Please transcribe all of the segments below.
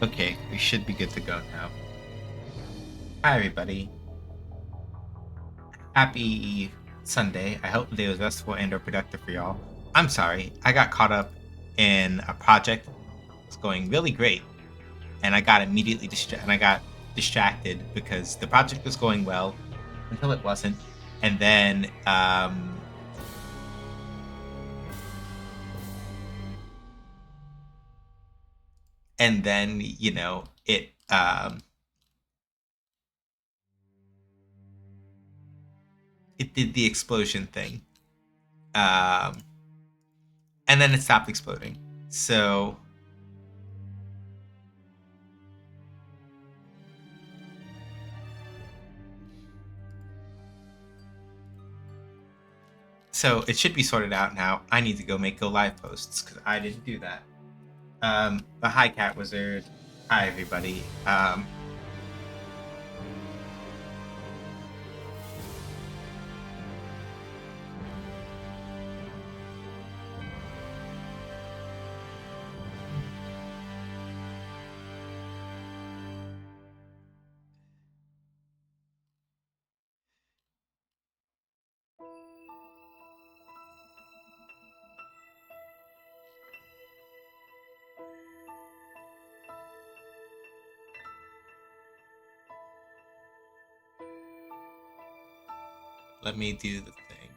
Okay, we should be good to go now. Hi, everybody. Happy Sunday. I hope the day was restful and/or productive for y'all. I'm sorry, I got caught up in a project. It's going really great, and I got distracted because the project was going well until it wasn't, and then it did the explosion thing, um, and then it stopped exploding. So it should be sorted out now. I need to go make go live posts because I didn't do that. But hi, Cat Wizard. Hi, everybody. Let me do the thing.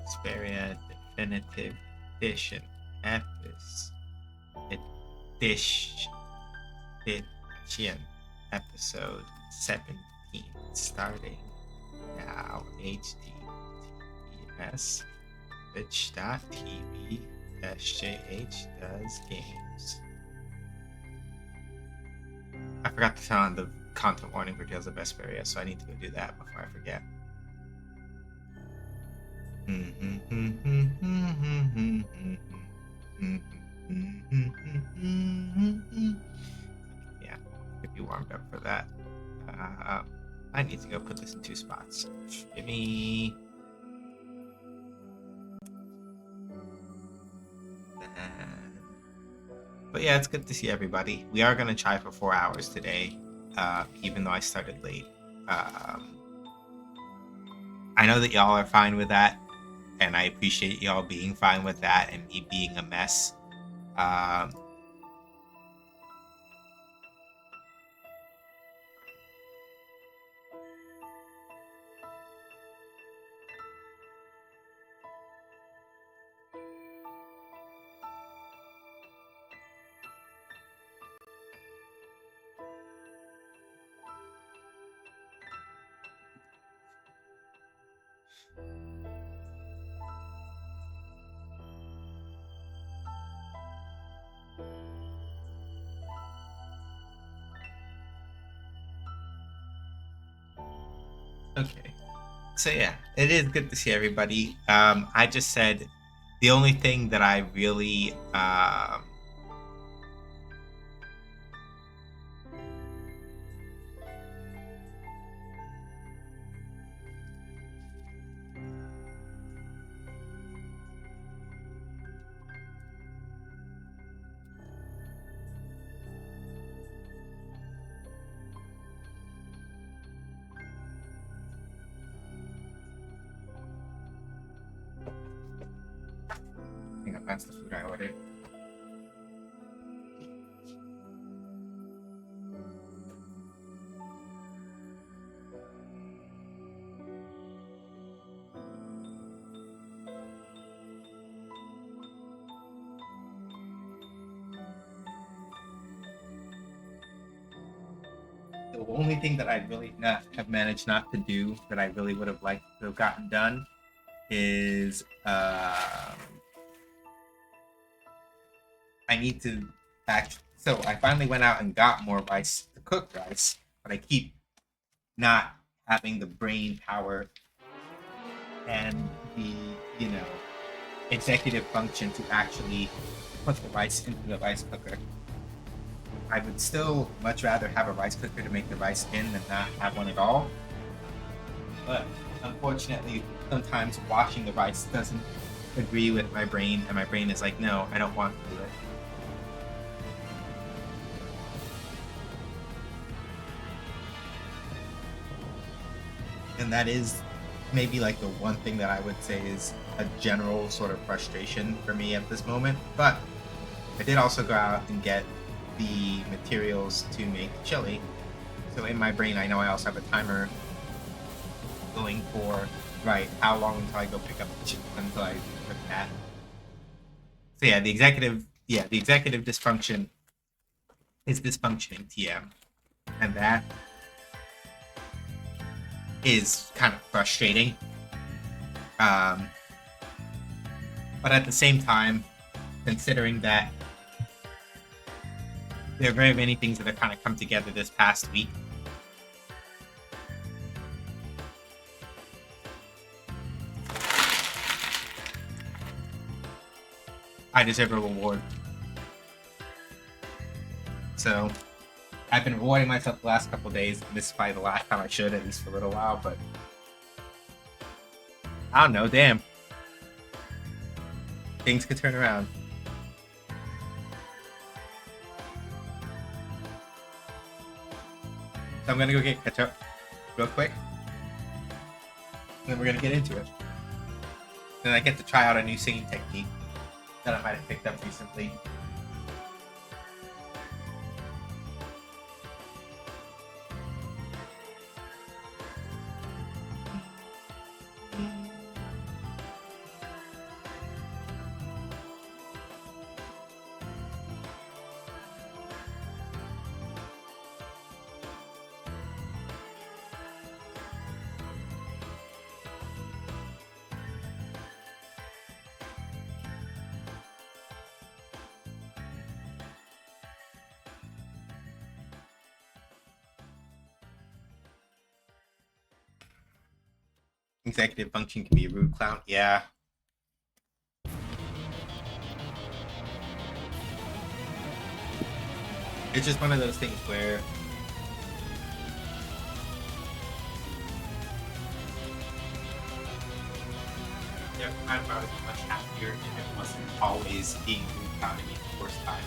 Vesperia Definitive Edition Edition episode 17 starting now. https twitch.tv/jh does games. I forgot to turn on the content warning for Tales of Vesperia, so I need to go do that before I forget. Yeah, get you warmed up for that. I need to go put this in 2 spots. Give me that. But yeah, it's good to see everybody. We are gonna try for 4 hours today, even though I started late. I know that y'all are fine with that, and I appreciate y'all being fine with that and me being a mess. Okay. So yeah, it is good to see everybody. I just said the only thing that I really I think that's the food I ordered. the only thing that I really not have managed not to do that I really would have liked to have gotten done is I need to actually. So I finally went out and got more rice to cook rice, but I keep not having the brain power and the executive function to actually put the rice into the rice cooker. I would still much rather have a rice cooker to make the rice in than not have one at all. But unfortunately, sometimes washing the rice doesn't agree with my brain, and my brain is like, no, I don't want to do it. And that is maybe like the one thing that I would say is a general sort of frustration for me at this moment. But I did also go out and get the materials to make chili. So in my brain, I know I also have a timer going for, right, how long until I go pick up the chili, until I cook that. So yeah, the executive dysfunction is dysfunctioning TM. And that is kind of frustrating. But at the same time, considering that there are very many things that have kind of come together this past week. I deserve a reward. So I've been rewarding myself the last couple of days. This is probably the last time I should, at least for a little while, but I don't know, damn. Things could turn around. So I'm gonna go get ketchup real quick. And then we're gonna get into it. Then I get to try out a new singing technique that I might have picked up recently. Executive function can be a rude clown. Yeah. It's just one of those things where I would be much happier if it wasn't always being rude clowning me the first time.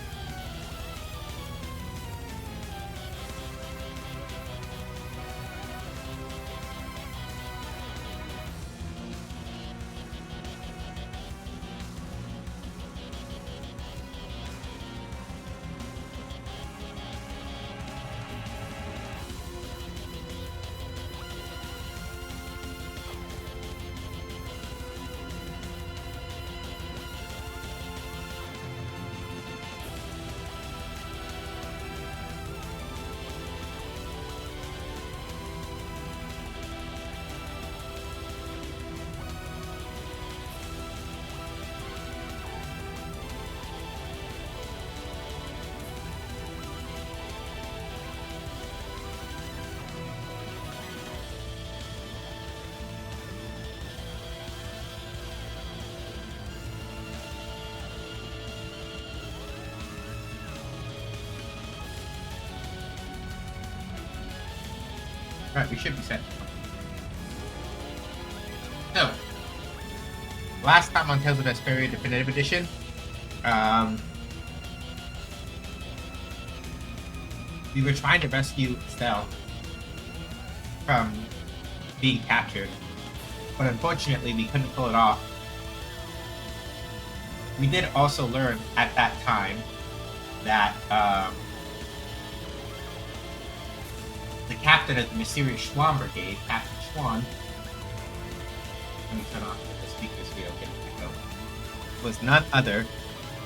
Right, we should be set. So, last time on Tales of Vesperia Definitive Edition, we were trying to rescue Estelle from being captured, but unfortunately we couldn't pull it off. We did also learn at that time that the captain of the mysterious Schwann Brigade, Captain Schwann, let me turn off the speakers so we don't get an echo, was none other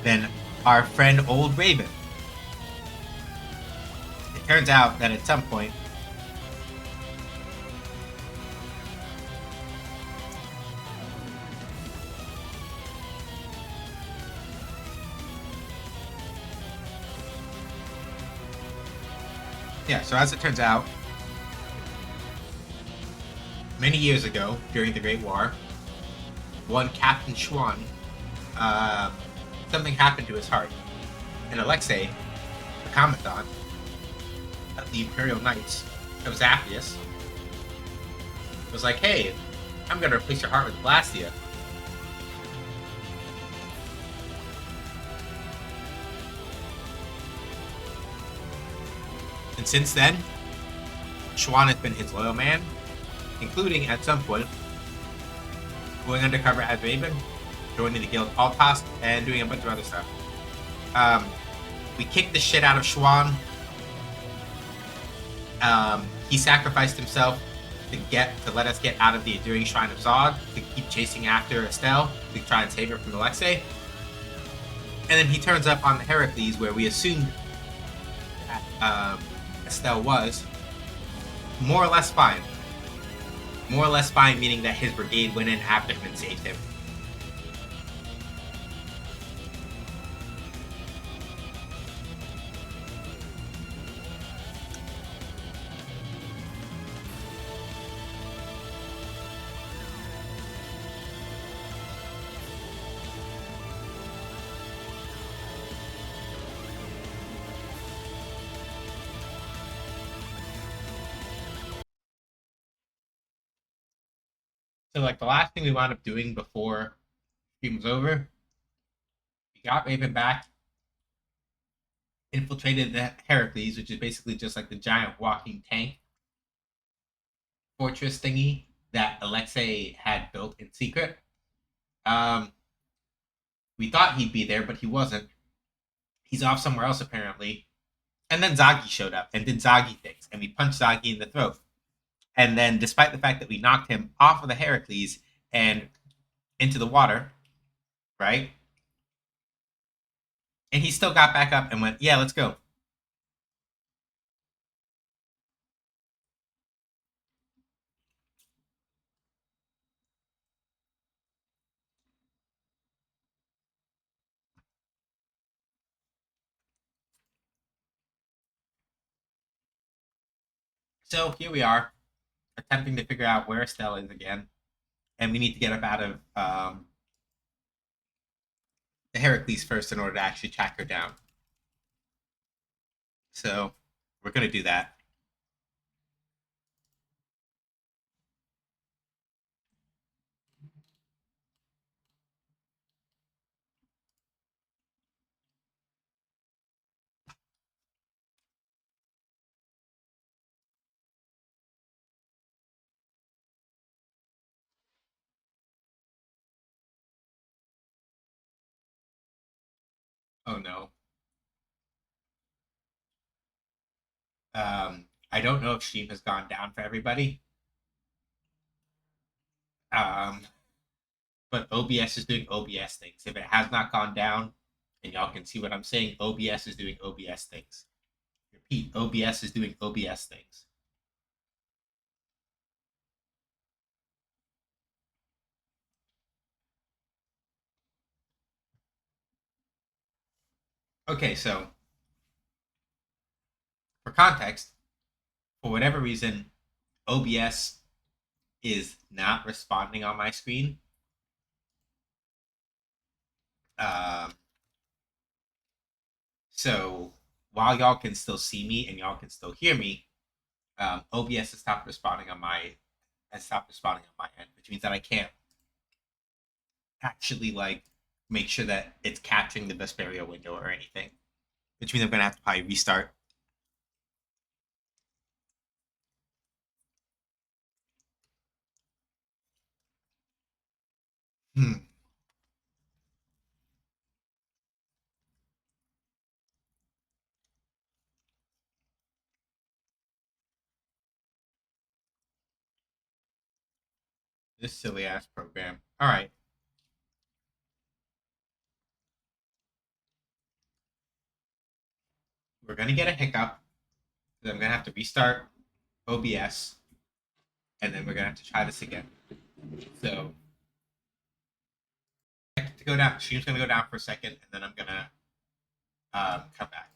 than our friend Old Raven. It turns out that at some point, Yeah, so as it turns out, many years ago, during the Great War, one Captain Schwan, uh, something happened to his heart. And Alexei, the Commandant of the Imperial Knights of Zappius, was like, hey, I'm going to replace your heart with Blastia. And since then, Schwan has been his loyal man, including, at some point, going undercover as Raven, joining the Guild Altost, and doing a bunch of other stuff. We kicked the shit out of Schwan. He sacrificed himself to let us get out of the Enduring Shrine of Zog, to keep chasing after Estelle, to try and save her from Alexei. And then he turns up on the Heracles, where we assumed that Estelle was more or less fine. More or less fine, meaning that his brigade went in after him and saved him. So, like, the last thing we wound up doing before stream was over, we got Raven back, infiltrated the Heracles, which is basically just like the giant walking tank fortress thingy that Alexei had built in secret. We thought he'd be there, but he wasn't. He's off somewhere else, apparently. And then Zagi showed up and did Zagi things, and we punched Zagi in the throat. And then, despite the fact that we knocked him off of the Heracles and into the water, right? And he still got back up and went, yeah, let's go. So here we are, attempting to figure out where Estelle is again. And we need to get up out of the Heracles first in order to actually track her down. So we're going to do that. Oh no. I don't know if Stream has gone down for everybody. Um, but OBS is doing OBS things. If it has not gone down, and y'all can see what I'm saying, OBS is doing OBS things. Repeat, OBS is doing OBS things. Okay, so for context, for whatever reason, OBS is not responding on my screen. So while y'all can still see me and y'all can still hear me, OBS has stopped responding on my end, which means that I can't actually like make sure that it's capturing the vesperia window or anything. Which means I'm gonna have to probably restart. Hmm. This silly ass program. All right. We're gonna get a hiccup. I'm gonna have to restart OBS, and then we're gonna have to try this again. So to go down. Stream's gonna go down for a second, and then I'm gonna come back.